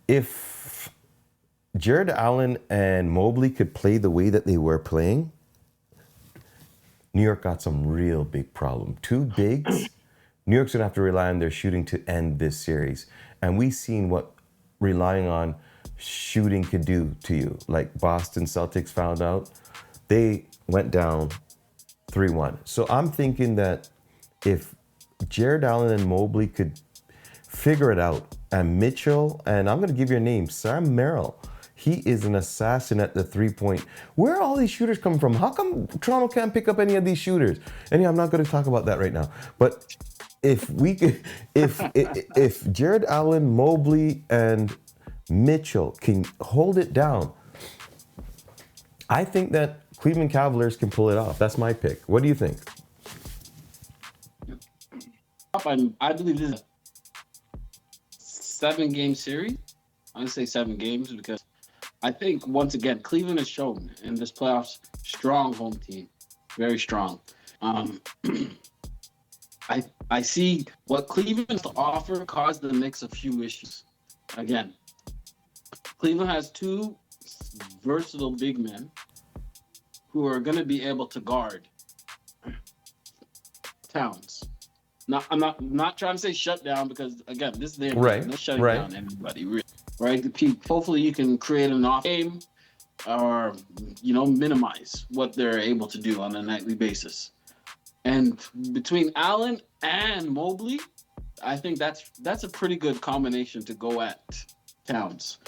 if Jared Allen and Mobley could play the way that they were playing, New York got some real big problem. Two bigs, New York's going to have to rely on their shooting to end this series. And we've seen what relying on shooting could do to you. Like Boston Celtics found out, they went down 3-1. So I'm thinking that if Jared Allen and Mobley could figure it out, and Mitchell, and I'm going to give you a name, Sam Merrill. He is an assassin at the 3-point. Where are all these shooters coming from? How come Toronto can't pick up any of these shooters? And I'm not going to talk about that right now. But if we could, if Jared Allen, Mobley, and Mitchell can hold it down, I think that Cleveland Cavaliers can pull it off. That's my pick. What do you think? I believe this is a 7-game series. I'm going to say 7 games because I think, once again, Cleveland has shown in this playoffs, strong home team, very strong. I see what Cleveland has to offer caused the Knicks a few issues. Again, Cleveland has 2 versatile big men who are going to be able to guard Towns. I'm not trying to say shut down because, again, this is their right. No shutting down anybody, really. Right? Hopefully you can create an off game or, minimize what they're able to do on a nightly basis. And between Allen and Mobley, I think that's a pretty good combination to go at Towns.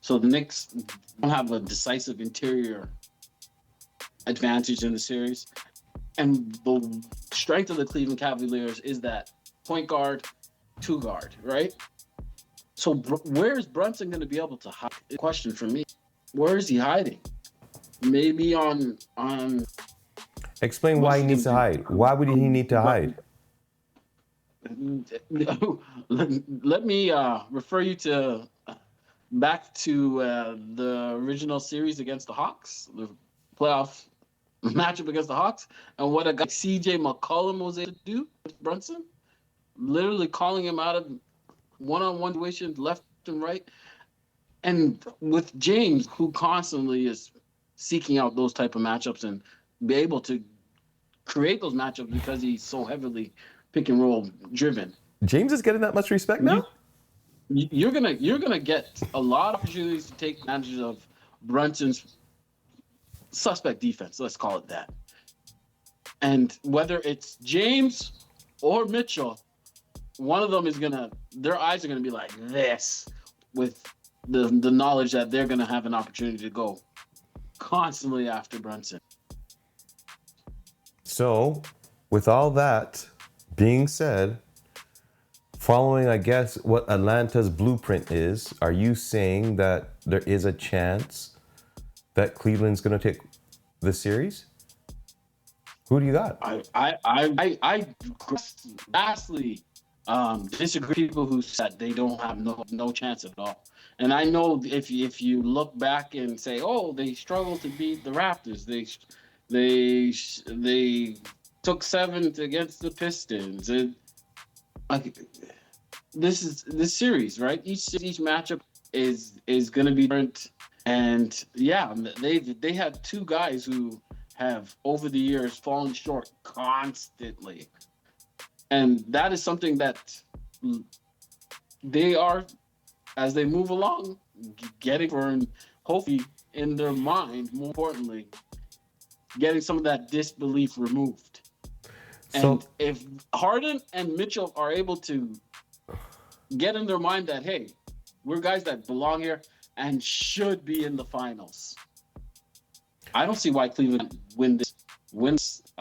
So the Knicks don't have a decisive interior advantage in the series. And the strength of the Cleveland Cavaliers is that point guard, 2 guard, right? So where is Brunson going to be able to hide? Question for me. Where is he hiding? Maybe on. Explain why he needs to hide. Why would he need to hide? Let me refer you back to the original series against the Hawks, the playoff matchup against the Hawks, and what a guy CJ McCollum was able to do with Brunson, literally calling him out of one-on-one situations left and right, and with James, who constantly is seeking out those type of matchups and be able to create those matchups because he's so heavily pick and roll driven. James is getting that much respect now? You're gonna get a lot of opportunities to take advantage of Brunson's suspect defense, let's call it that. And whether it's James or Mitchell, one of them their eyes are gonna be like this with the knowledge that they're gonna have an opportunity to go constantly after Brunson. So, with all that being said, following, I guess, what Atlanta's blueprint is, are you saying that there is a chance that Cleveland's going to take the series? Who do you got? I vastly disagree with people who said they don't have no chance at all. And I know if you look back and say, oh, they struggled to beat the Raptors, they took 7 against the Pistons. This series, right? Each matchup is going to be different. And yeah, they have 2 guys who have over the years fallen short constantly, and that is something that they are, as they move along, getting for, and hopefully in their mind, more importantly, getting some of that disbelief removed. And if Harden and Mitchell are able to get in their mind that, hey, we're guys that belong here and should be in the finals, I don't see why Cleveland wins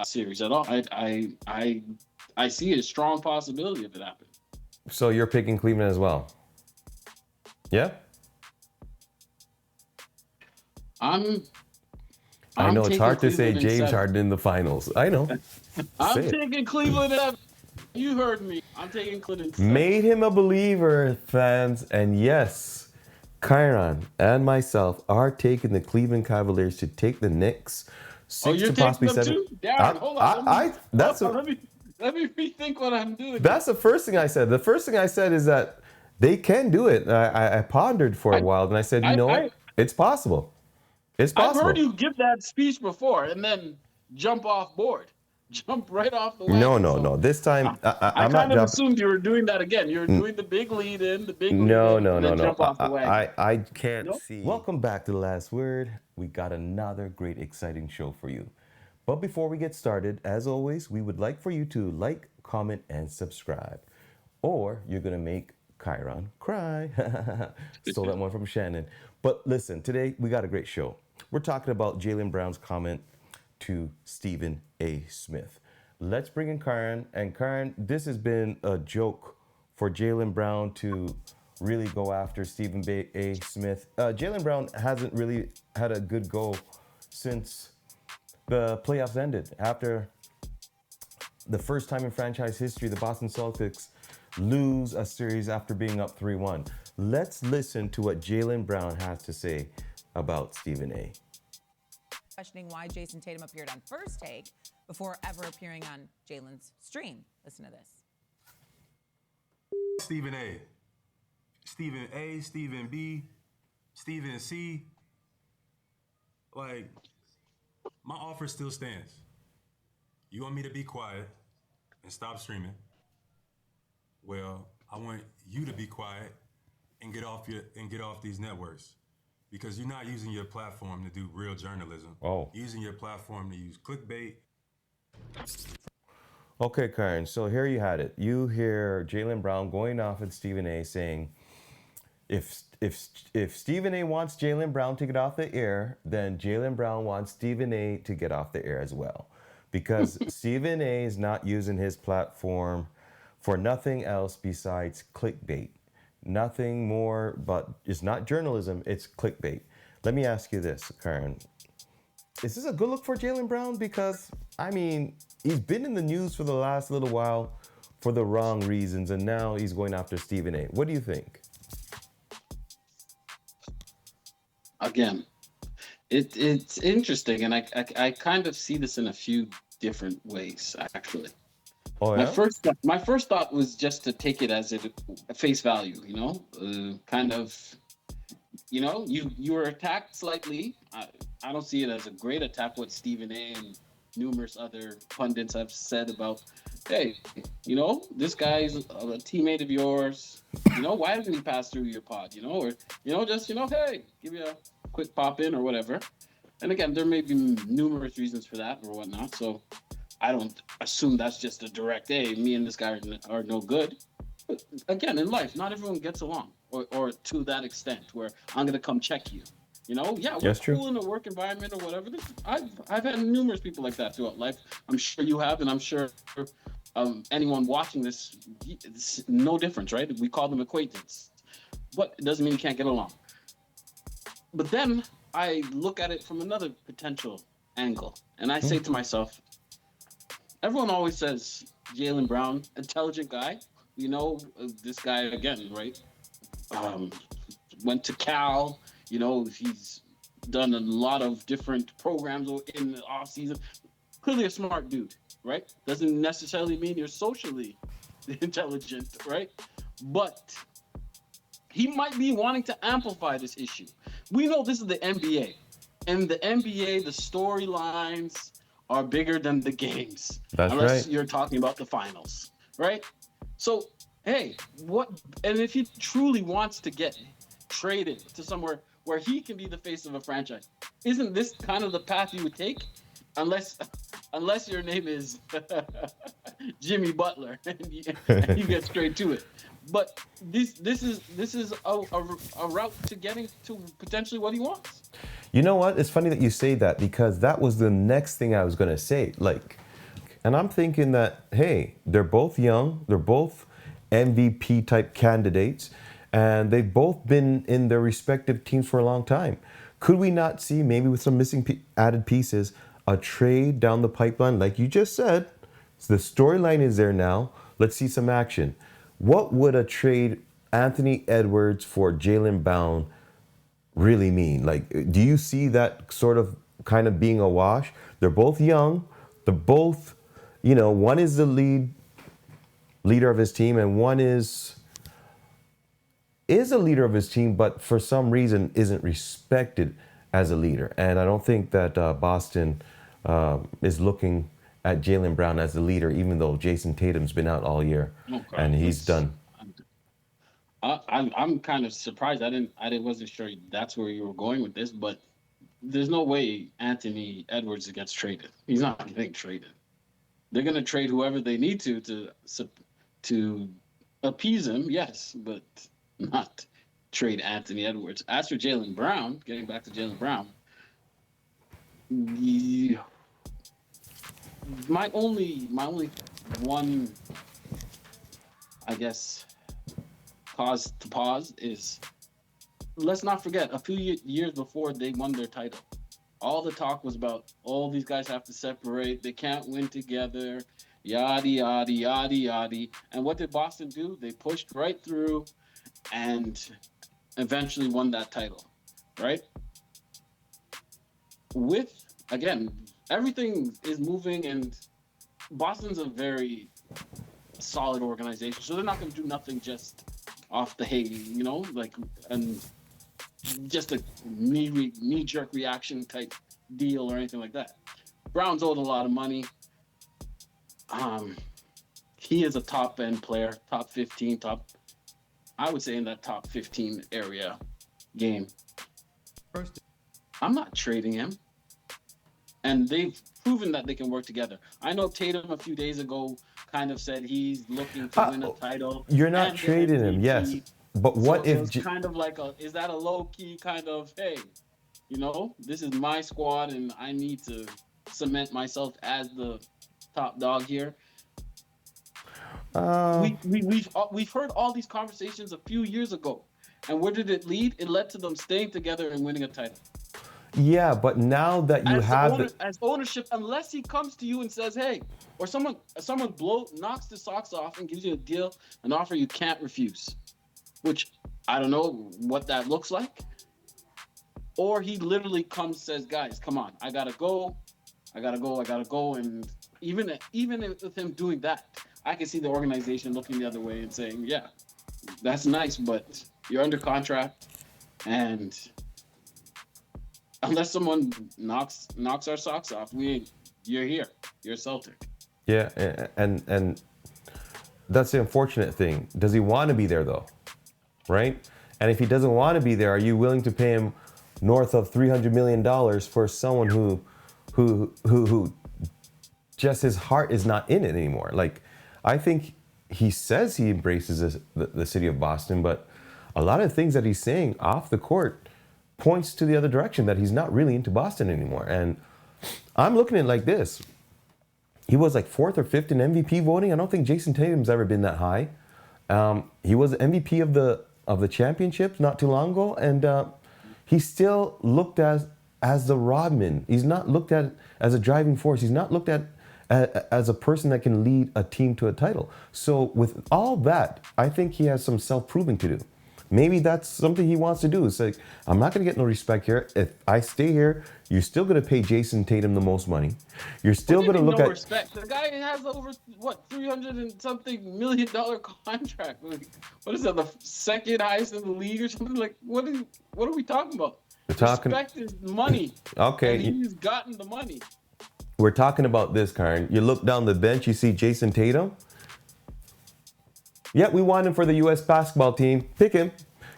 series at all. I see a strong possibility of it happening. So you're picking Cleveland as well? Yeah? I know it's hard to say James Harden in the finals. I know. I'm taking Cleveland at 7. You heard me. I'm taking Cleveland. Made him a believer, fans. And yes, Kyron and myself are taking the Cleveland Cavaliers to take the Knicks. 6 you're to possibly taking them 7. Too? Darren, hold on. Let me rethink what I'm doing. That's the first thing I said. The first thing I said is that They can do it. I pondered for a I, while, and I said, you I, know I, what? It's possible. It's I've heard possible. you give that speech before and then jump off board, jump right off the No, wagon. no, no. So This I, time I I'm not kind of jumping. assumed you were doing that again. You're doing the big lead in, No, no, and no, then no. jump off the wagon. I can't No? see. Welcome back to The Last Word. We got another great, exciting show for you. But before we get started, as always, we would like for you to like, comment, and subscribe. Or you're going to make Chiron cry. Stole that one from Shannon. But listen, today we got a great show. We're talking about Jaylen Brown's comment to Stephen A. Smith. Let's bring in Karen. And Karen, this has been a joke for Jaylen Brown to really go after Stephen A. Smith. Jaylen Brown hasn't really had a good go since the playoffs ended. After the first time in franchise history, the Boston Celtics lose a series after being up 3-1. Let's listen to what Jaylen Brown has to say about Stephen A. Questioning why Jason Tatum appeared on First Take before ever appearing on Jaylen's stream. Listen to this. Stephen A. Stephen A, Stephen B, Stephen C. Like, my offer still stands. You want me to be quiet and stop streaming? Well, I want you to be quiet and get off these networks, because you're not using your platform to do real journalism. Oh. You're using your platform to use clickbait. Okay, Karen, so here you had it. You hear Jaylen Brown going off at Stephen A saying, if Stephen A wants Jaylen Brown to get off the air, then Jaylen Brown wants Stephen A to get off the air as well. Because Stephen A is not using his platform for nothing else besides clickbait. Nothing more, but it's not journalism, it's clickbait. Let me ask you this, Karen. Is this a good look for Jaylen Brown? Because, I mean, he's been in the news for the last little while for the wrong reasons, and now he's going after Stephen A. What do you think? Again, it's interesting, and I kind of see this in a few different ways, actually. Oh, My yeah? first thought was just to take it as a face value, kind of, you were attacked slightly. I don't see it as a great attack. What Stephen A. and numerous other pundits have said about, hey, this guy's a teammate of yours. Why hasn't he passed through your pod? Or just hey, give you a quick pop in or whatever. And again, there may be numerous reasons for that or whatnot. So I don't assume that's just a direct, hey, me and this guy are no good. But again, in life, not everyone gets along, or to that extent where I'm going to come check you. Yeah, we're That's true. cool in a work environment or whatever. I've had numerous people like that throughout life. I'm sure you have, and I'm sure anyone watching this, it's no difference, right? We call them acquaintance, but it doesn't mean you can't get along. But then I look at it from another potential angle, and I say to myself, everyone always says Jaylen Brown, intelligent guy. This guy again, right? Went to Cal. He's done a lot of different programs in the off season. Clearly a smart dude, right? Doesn't necessarily mean you're socially intelligent, right? But he might be wanting to amplify this issue. We know this is the NBA. In the NBA, the storylines are bigger than the games. That's unless right. you're talking about the finals, right? So, hey, and if he truly wants to get traded to somewhere where he can be the face of a franchise, isn't this kind of the path you would take? Unless your name is Jimmy Butler and you get straight to it. But this is a route to getting to potentially what he wants. You know what? It's funny that you say that, because that was the next thing I was going to say. And I'm thinking that, hey, they're both young. They're both MVP type candidates, and they've both been in their respective teams for a long time. Could we not see, maybe with some missing added pieces, a trade down the pipeline? Like you just said, the storyline is there now. Let's see some action. What would a trade Anthony Edwards for Jaylen Brown really mean? Like, do you see that sort of kind of being a wash? They're both young. They're both, one is the leader of his team, and one is is a leader of his team, but for some reason isn't respected as a leader. And I don't think that Boston is looking at Jaylen Brown as the leader, even though Jason Tatum's been out all year and he's done. I'm kind of surprised. Wasn't sure that's where you were going with this, but there's no way Anthony Edwards gets traded. He's not getting traded. They're going to trade whoever they need to appease him, yes, but not trade Anthony Edwards. As for Jaylen Brown, getting back to Jaylen Brown, my only one, I guess, cause to pause is, let's not forget, a few years before they won their title, all the talk was about, all these guys have to separate, they can't win together, yada, yada, yada, yada. And what did Boston do? They pushed right through and eventually won that title, right? With, again, everything is moving, and Boston's a very solid organization, so they're not going to do nothing just off the hay, and just a knee-jerk reaction type deal or anything like that. Brown's owed a lot of money. He is a top-end player, top 15, I would say in that top 15 area game. I'm not trading him. And they've proven that they can work together. I know Tatum a few days ago kind of said he's looking to win a title. You're not trading him, yes. But what so if... it's kind of like is that a low-key kind of, hey, this is my squad and I need to cement myself as the top dog here? We've heard all these conversations a few years ago. And where did it lead? It led to them staying together and winning a title. Yeah, but now that you as ownership, unless he comes to you and says, hey, or someone knocks the socks off and gives you a deal, an offer you can't refuse, which I don't know what that looks like. Or he literally comes, says, guys, come on, I gotta go. And even with him doing that, I can see the organization looking the other way and saying, yeah, that's nice, but you're under contract, and unless someone knocks our socks off, you're here. You're a Celtic. Yeah, and that's the unfortunate thing. Does he want to be there though? Right? And if he doesn't want to be there, are you willing to pay him north of $300 million for someone who just his heart is not in it anymore? Like, I think he says he embraces the city of Boston, but a lot of things that he's saying off the court points to the other direction, that he's not really into Boston anymore. And I'm looking at it like this. He was like 4th or 5th in MVP voting. I don't think Jason Tatum's ever been that high. He was MVP of the championships not too long ago, and he's still looked as the Rodman. He's not looked at as a driving force. He's not looked at as a person that can lead a team to a title. So with all that, I think he has some self-proving to do. Maybe that's something he wants to do. It's like, I'm not going to get no respect here. If I stay here, you're still going to pay Jason Tatum the most money. You're still going to look at respect. The guy has over $300 and something million contract. Like, what is that? The second highest in the league or something? Like, what are we talking about? Respect is money. Okay, and he's gotten the money. We're talking about this, Karen. You look down the bench, you see Jason Tatum. Yeah, we want him for the U.S. basketball team. Pick him.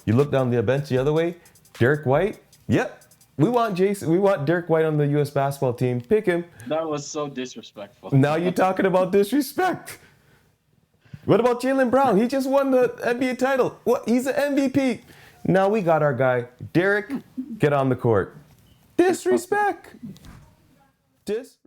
You look down the bench the other way. Derek White. Yep, we want Derek White on the U.S. basketball team. Pick him. That was so disrespectful. Now you're talking about disrespect. What about Jaylen Brown? He just won the NBA title. What? He's an MVP. Now we got our guy. Derek, get on the court. Disrespect. Disrespect.